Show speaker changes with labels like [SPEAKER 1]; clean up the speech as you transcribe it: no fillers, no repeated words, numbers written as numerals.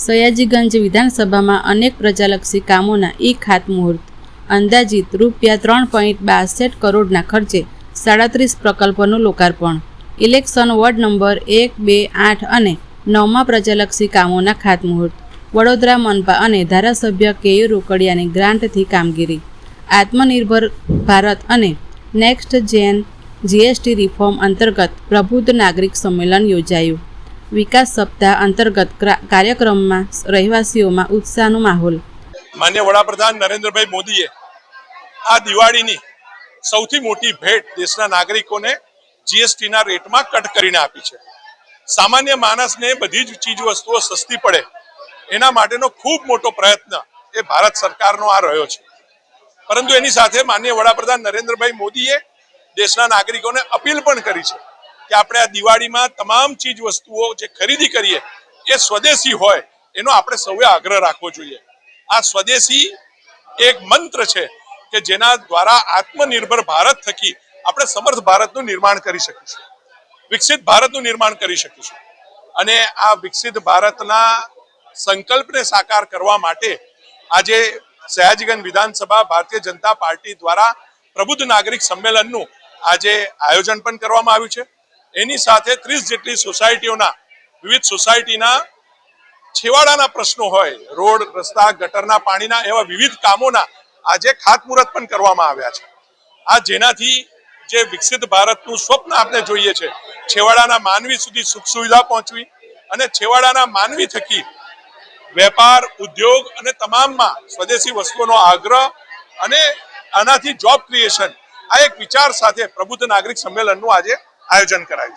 [SPEAKER 1] સયાજીગંજ વિધાનસભામાં અનેક પ્રજાલક્ષી કામોના ખાતમુહૂર્ત. અંદાજિત ₹3.62 કરોડના ખર્ચે 37 પ્રકલ્પોનું લોકાર્પણ. ઇલેક્શન વોર્ડ નંબર 1, 2, 8 અને 9માં પ્રજાલક્ષી કામોના ખાતમુહૂર્ત. વડોદરા મનપા અને ધારાસભ્ય કે.યુ. રોકડિયાની ગ્રાન્ટથી કામગીરી. આત્મનિર્ભર ભારત અને નેક્સ્ટ જેન જીએસટી રિફોર્મ અંતર્ગત પ્રબુદ્ધ નાગરિક સંમેલન યોજાયું. વિકાસ સપ્તાહ અંતર્ગત કાર્યક્રમમાં રહેવાસીઓમાં ઉત્સાહનો માહોલ.
[SPEAKER 2] માન્ય વડાપ્રધાન નરેન્દ્રભાઈ મોદીએ આ દિવાળીની સૌથી મોટી ભેટ દેશના નાગરિકોને જીએસટીના રેટમાં કટ કરીને આપી છે. સામાન્ય માણસને બધી જ ચીજ વસ્તુઓ સસ્તી પડે એના માટેનો ખૂબ મોટો પ્રયત્ન એ ભારત સરકારનો આ રહ્યો છે. પરંતુ એની સાથે માન્ય વડાપ્રધાન નરેન્દ્રભાઈ મોદીએ દેશના નાગરિકોને અપીલ પણ કરી છે કે આપણે આ દિવાળીમાં તમામ ચીજ વસ્તુઓ જે ખરીદી કરીએ એ સ્વદેશી હોય એનો આપણે સૌએ આગ્રહ રાખવો જોઈએ. આ સ્વદેશી એક મંત્ર છે કે જેના દ્વારા આત્મનિર્ભર ભારત થકી આપણે સમર્થ ભારતનું નિર્માણ કરી શકીશું, વિકસિત ભારતનું નિર્માણ કરી શકીશું. અને આ વિકસિત ભારતના સંકલ્પને સાકાર કરવા માટે આજે સયાજીગંજ વિધાનસભા ભારતીય જનતા પાર્ટી દ્વારા પ્રબુદ્ધ નાગરિક સંમેલનનું આજે આયોજન પણ કરવામાં આવ્યું છે. એની સાથે 30 જેટલી સોસાયટીઓના વિવિધ સોસાયટીના છેવાડાના પ્રશ્નો હોય, રોડ, રસ્તા, ગટરના પાણીના એવા વિવિધ કામોના આજે ખાતમુહૂર્ત પણ કરવામાં આવ્યા છે. આ જેનાથી જે વિકસિત ભારતનું સ્વપ્ન આપણે જોઈએ છે, છેવાડાના માનવી સુધી સુખ સુવિધા પહોંચવી અને છેવાડાના માનવી થકી વેપાર, ઉદ્યોગ અને તમામમાં સ્વદેશી વસ્તુઓનો આગ્રહ અને આનાથી જોબ ક્રિએશન, આ એક વિચાર સાથે પ્રબુદ્ધ નાગરિક સંમેલનનું આજે આયોજન કરાયું છે.